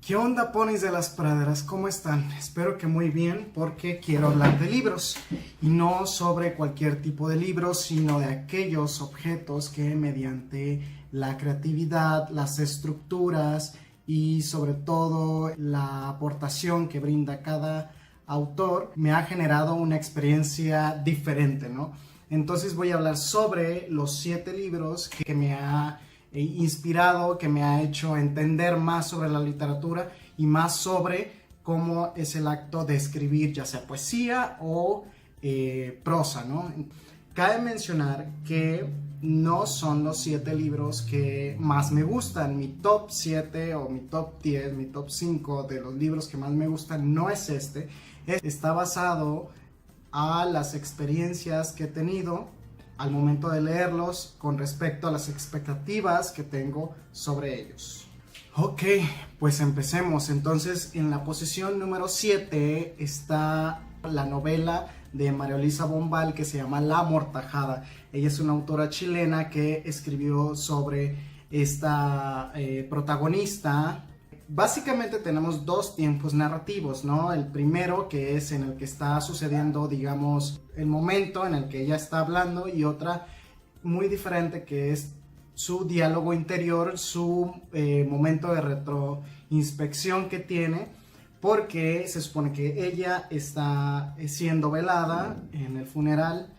¿Qué onda, ponis de las praderas? ¿Cómo están? Espero que muy bien, porque quiero hablar de libros y no sobre cualquier tipo de libros, sino de aquellos objetos que mediante la creatividad, las estructuras y sobre todo la aportación que brinda cada autor me ha generado una experiencia diferente, ¿no? Entonces voy a hablar sobre los 7 libros que me ha inspirado, que me ha hecho entender más sobre la literatura y más sobre cómo es el acto de escribir, ya sea poesía o prosa, ¿no? Cabe mencionar que no son los 7 libros que más me gustan. Mi top 7 o mi top 10, mi top 5 de los libros que más me gustan no es este. Está basado a las experiencias que he tenido al momento de leerlos con respecto a las expectativas que tengo sobre ellos. Ok, pues empecemos. Entonces, en la posición número 7 está la novela de María Luisa Bombal que se llama La Amortajada. Ella es una autora chilena que escribió sobre esta protagonista. Básicamente tenemos 2 tiempos narrativos, ¿no? El primero, que es en el que está sucediendo, digamos, el momento en el que ella está hablando, y otra muy diferente, que es su diálogo interior, su momento de retroinspección que tiene, porque se supone que ella está siendo velada en el funeral,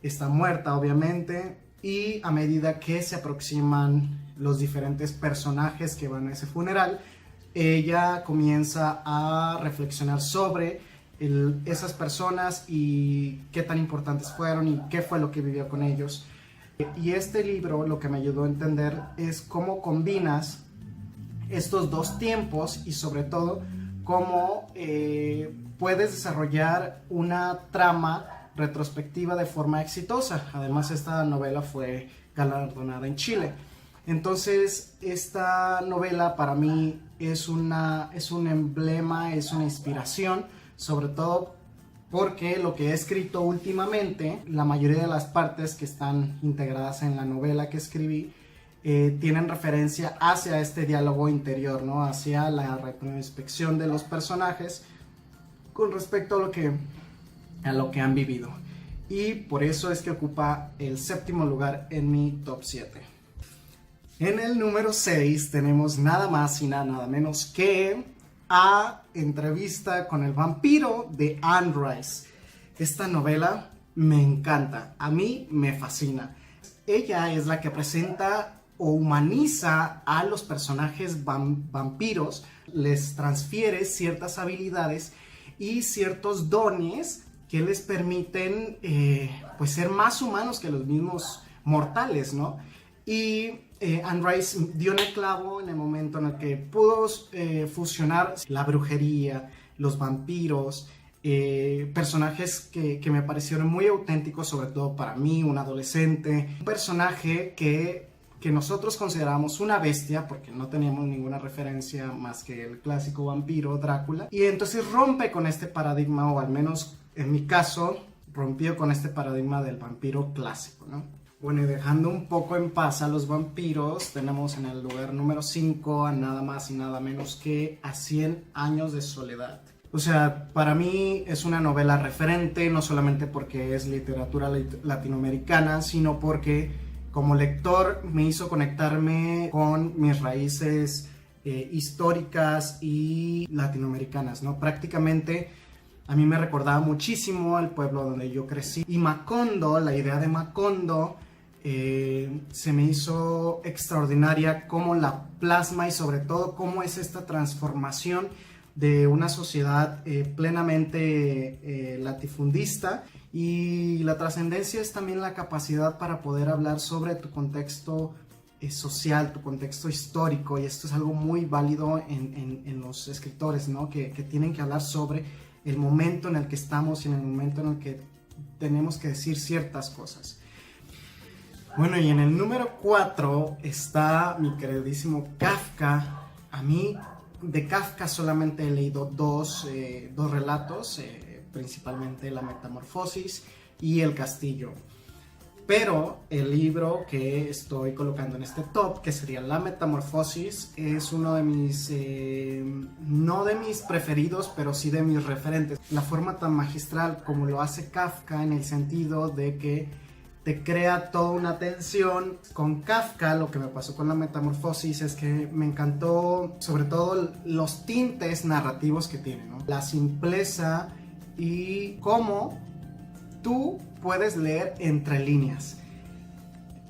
está muerta obviamente, y a medida que se aproximan los diferentes personajes que van a ese funeral, ella comienza a reflexionar sobre esas personas y qué tan importantes fueron y qué fue lo que vivió con ellos. Y este libro lo que me ayudó a entender es cómo combinas estos 2 tiempos y sobre todo cómo puedes desarrollar una trama retrospectiva de forma exitosa. Además, esta novela fue galardonada en Chile. Entonces, esta novela para mí es un emblema, es una inspiración, sobre todo porque lo que he escrito últimamente, la mayoría de las partes que están integradas en la novela que escribí, tienen referencia hacia este diálogo interior, ¿no? Hacia la retroinspección de los personajes con respecto a lo que han vivido. Y por eso es que ocupa el 7º lugar en mi top 7. En el número 6 tenemos nada más y nada menos que A Entrevista con el vampiro de Anne Rice. Esta novela me encanta, a mí me fascina. Ella es la que presenta o humaniza a los personajes vampiros, les transfiere ciertas habilidades y ciertos dones que les permiten pues ser más humanos que los mismos mortales, ¿no? Y Anne Rice dio en el clavo en el momento en el que pudo fusionar la brujería, los vampiros, personajes que me parecieron muy auténticos, sobre todo para mí, un adolescente, un personaje que nosotros consideramos una bestia porque no teníamos ninguna referencia más que el clásico vampiro Drácula, y entonces rompe con este paradigma, o al menos en mi caso rompió con este paradigma del vampiro clásico, ¿no? Bueno, y dejando un poco en paz a los vampiros, tenemos en el lugar número 5 a nada más y nada menos que A 100 años de soledad. O sea, para mí es una novela referente, no solamente porque es literatura latinoamericana, sino porque como lector me hizo conectarme con mis raíces históricas y latinoamericanas, ¿no? Prácticamente a mí me recordaba muchísimo al pueblo donde yo crecí. Y Macondo, la idea de Macondo, se me hizo extraordinaria, cómo la plasma y sobre todo cómo es esta transformación de una sociedad plenamente latifundista. Y la trascendencia es también la capacidad para poder hablar sobre tu contexto social, tu contexto histórico, y esto es algo muy válido en los escritores, ¿no? Que tienen que hablar sobre el momento en el que estamos y en el momento en el que tenemos que decir ciertas cosas. Bueno, y en el número 4 está mi queridísimo Kafka. A mí de Kafka solamente he leído dos relatos, principalmente La Metamorfosis y El Castillo. Pero el libro que estoy colocando en este top, que sería La Metamorfosis, es uno de mis, no de mis preferidos, pero sí de mis referentes. La forma tan magistral como lo hace Kafka, en el sentido de que te crea toda una tensión. Con Kafka, lo que me pasó con La Metamorfosis es que me encantó sobre todo los tintes narrativos que tiene, ¿no? La simpleza y cómo tú puedes leer entre líneas.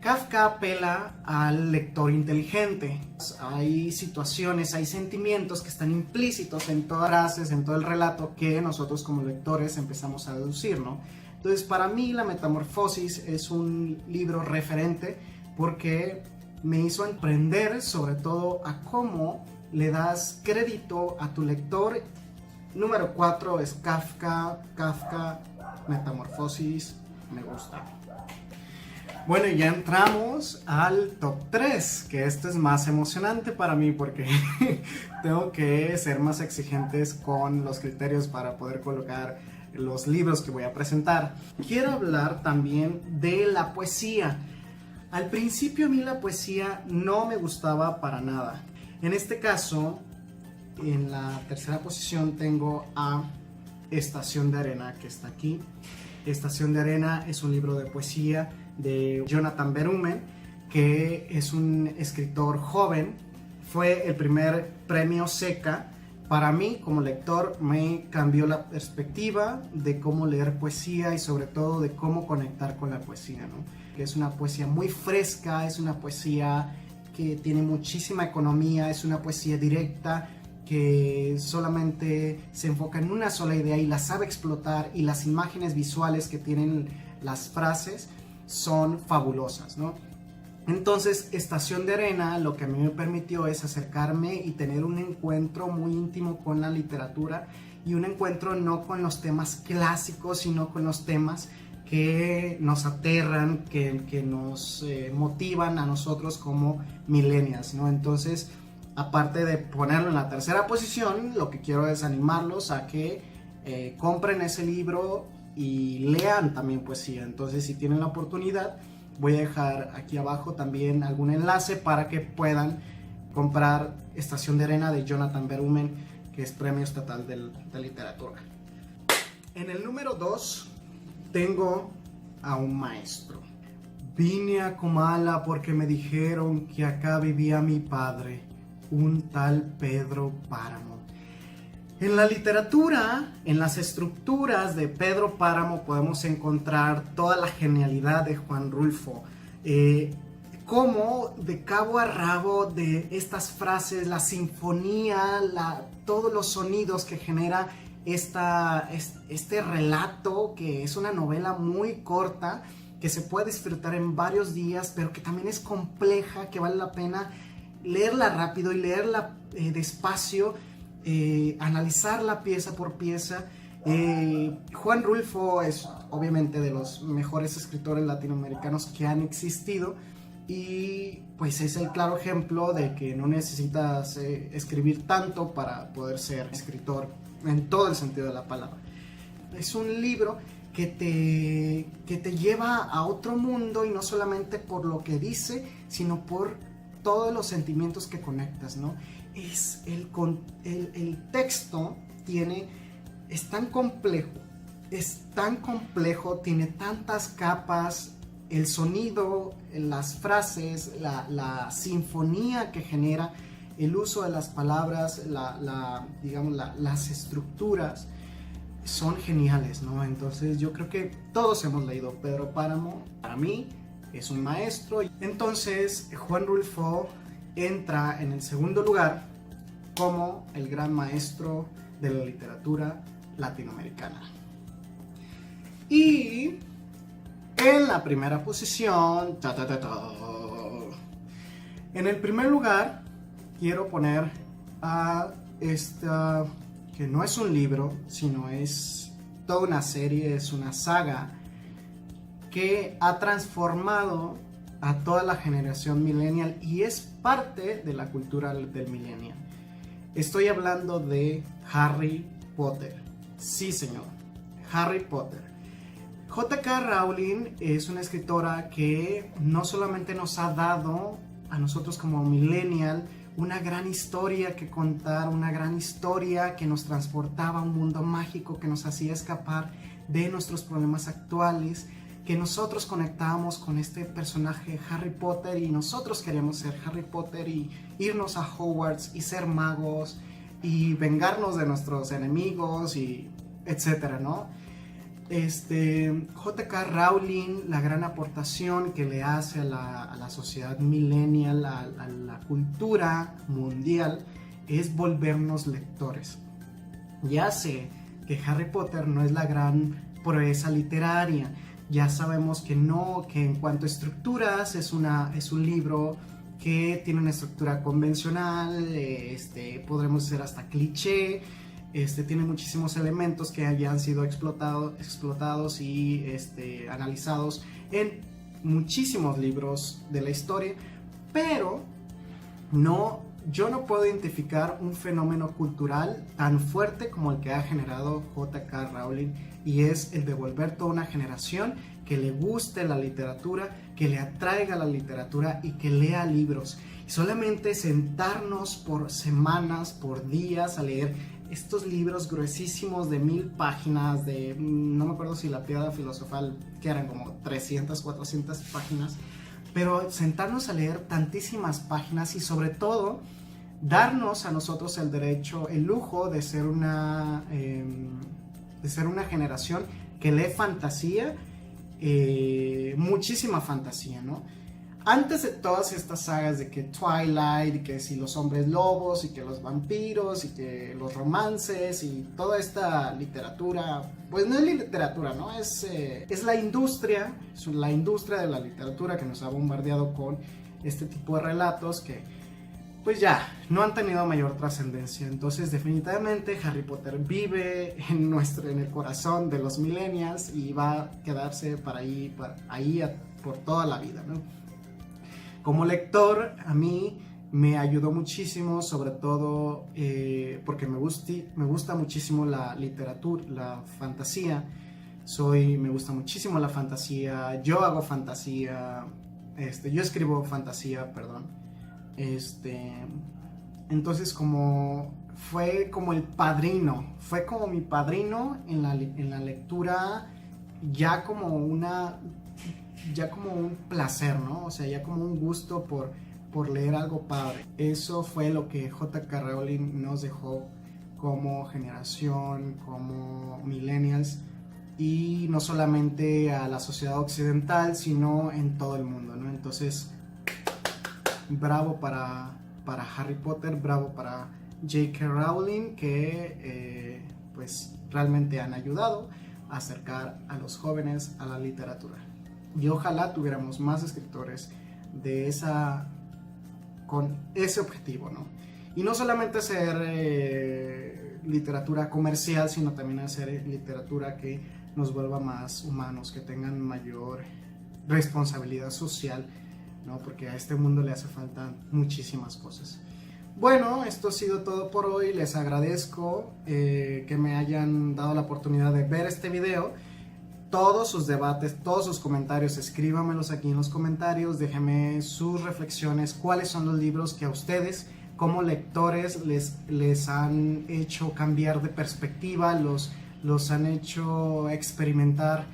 Kafka apela al lector inteligente. Hay situaciones, hay sentimientos que están implícitos en todas las frases, en todo el relato, que nosotros como lectores empezamos a deducir, ¿no? Entonces, para mí, La Metamorfosis es un libro referente porque me hizo aprender sobre todo a cómo le das crédito a tu lector. Número 4 es Kafka, Metamorfosis, me gusta. Bueno, ya entramos al top 3, que esto es más emocionante para mí porque tengo que ser más exigentes con los criterios para poder colocar los libros que voy a presentar. Quiero hablar también de la poesía. Al principio a mí la poesía no me gustaba para nada. En este caso, en la tercera posición tengo a Estación de Arena, que está aquí. Estación de Arena es un libro de poesía de Jonathan Berumen, que es un escritor joven. Fue el primer premio SECA. Para mí, como lector, me cambió la perspectiva de cómo leer poesía y sobre todo de cómo conectar con la poesía, ¿no? Que es una poesía muy fresca, es una poesía que tiene muchísima economía, es una poesía directa, que solamente se enfoca en una sola idea y la sabe explotar, y las imágenes visuales que tienen las frases son fabulosas, ¿no? Entonces, Estación de Arena lo que a mí me permitió es acercarme y tener un encuentro muy íntimo con la literatura, y un encuentro no con los temas clásicos, sino con los temas que nos aterran, que nos motivan a nosotros como millennials, ¿no? Entonces, aparte de ponerlo en la tercera posición, lo que quiero es animarlos a que compren ese libro y lean también poesía. Entonces, si tienen la oportunidad, voy a dejar aquí abajo también algún enlace para que puedan comprar Estación de Arena de Jonathan Berumen, que es Premio Estatal de Literatura. En el número 2 tengo a un maestro. Vine a Comala porque me dijeron que acá vivía mi padre, un tal Pedro Páramo. En la literatura, en las estructuras de Pedro Páramo podemos encontrar toda la genialidad de Juan Rulfo. Cómo de cabo a rabo de estas frases, la sinfonía, todos los sonidos que genera este relato, que es una novela muy corta, que se puede disfrutar en varios días, pero que también es compleja, que vale la pena leerla rápido y leerla despacio, analizarla pieza por pieza. Juan Rulfo es obviamente de los mejores escritores latinoamericanos que han existido, y pues es el claro ejemplo de que no necesitas escribir tanto para poder ser escritor en todo el sentido de la palabra. Es un libro que te lleva a otro mundo, y no solamente por lo que dice, sino por todos los sentimientos que conectas, ¿no? El texto es tan complejo, tiene tantas capas, el sonido, las frases, la sinfonía que genera, el uso de las palabras, las estructuras son geniales, ¿no? Entonces yo creo que todos hemos leído Pedro Páramo. Para mí es un maestro. Entonces Juan Rulfo entra en el segundo lugar como el gran maestro de la literatura latinoamericana. Y en la primera posición, en el primer lugar, quiero poner a esta, que no es un libro, sino es toda una serie, es una saga que ha transformado a toda la generación millennial y es parte de la cultura del millennial. Estoy hablando de Harry Potter. Sí, señor, Harry Potter. J.K. Rowling es una escritora que no solamente nos ha dado a nosotros como millennial una gran historia que contar, una gran historia que nos transportaba a un mundo mágico, que nos hacía escapar de nuestros problemas actuales, que nosotros conectábamos con este personaje Harry Potter y nosotros queríamos ser Harry Potter y irnos a Hogwarts y ser magos y vengarnos de nuestros enemigos y etcétera, ¿no? J.K. Rowling, la gran aportación que le hace a la sociedad millennial, a la cultura mundial, es volvernos lectores. Ya sé que Harry Potter no es la gran proeza literaria, ya sabemos que no, que en cuanto a estructuras es un libro que tiene una estructura convencional, podremos decir hasta cliché. Tiene muchísimos elementos que hayan sido explotados y analizados en muchísimos libros de la historia, pero yo no puedo identificar un fenómeno cultural tan fuerte como el que ha generado J.K. Rowling, y es el de volver toda una generación que le guste la literatura, que le atraiga la literatura y que lea libros. Y solamente sentarnos por semanas, por días a leer estos libros gruesísimos de 1000 páginas, no me acuerdo si la Piedra Filosofal, que eran como 300, 400 páginas, pero sentarnos a leer tantísimas páginas y sobre todo darnos a nosotros el derecho, el lujo de ser una generación que lee fantasía, muchísima fantasía, ¿no? Antes de todas estas sagas de que Twilight, y que si los hombres lobos, y que los vampiros, y que los romances, y toda esta literatura, pues no es literatura, ¿no? Es la industria de la literatura que nos ha bombardeado con este tipo de relatos que, pues ya, no han tenido mayor trascendencia. Entonces, definitivamente, Harry Potter vive en el corazón de los millennials y va a quedarse por toda la vida, ¿no? Como lector, a mí me ayudó muchísimo, sobre todo porque me gusta muchísimo la literatura, la fantasía. Me gusta muchísimo la fantasía, yo hago fantasía, yo escribo fantasía, perdón. Entonces fue como mi padrino en la lectura, ya como un placer, ¿no? O sea, ya como un gusto por leer algo padre. Eso fue lo que J.K. Rowling nos dejó como generación, como millennials, y no solamente a la sociedad occidental, sino en todo el mundo, ¿no? Entonces, bravo para Harry Potter, bravo para J.K. Rowling, que pues realmente han ayudado a acercar a los jóvenes a la literatura. Y ojalá tuviéramos más escritores con ese objetivo, ¿no? Y no solamente hacer literatura comercial, sino también hacer literatura que nos vuelva más humanos, que tengan mayor responsabilidad social, ¿no? Porque a este mundo le hace falta muchísimas cosas. Bueno, esto ha sido todo por hoy. Les agradezco que me hayan dado la oportunidad de ver este video. Todos sus debates, todos sus comentarios, escríbamelos aquí en los comentarios, déjenme sus reflexiones, cuáles son los libros que a ustedes como lectores les han hecho cambiar de perspectiva, los han hecho experimentar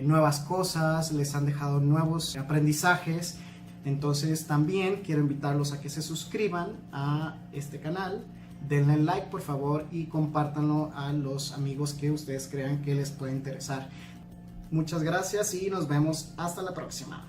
nuevas cosas, les han dejado nuevos aprendizajes. Entonces también quiero invitarlos a que se suscriban a este canal. Denle like por favor y compártanlo a los amigos que ustedes crean que les puede interesar. Muchas gracias y nos vemos hasta la próxima.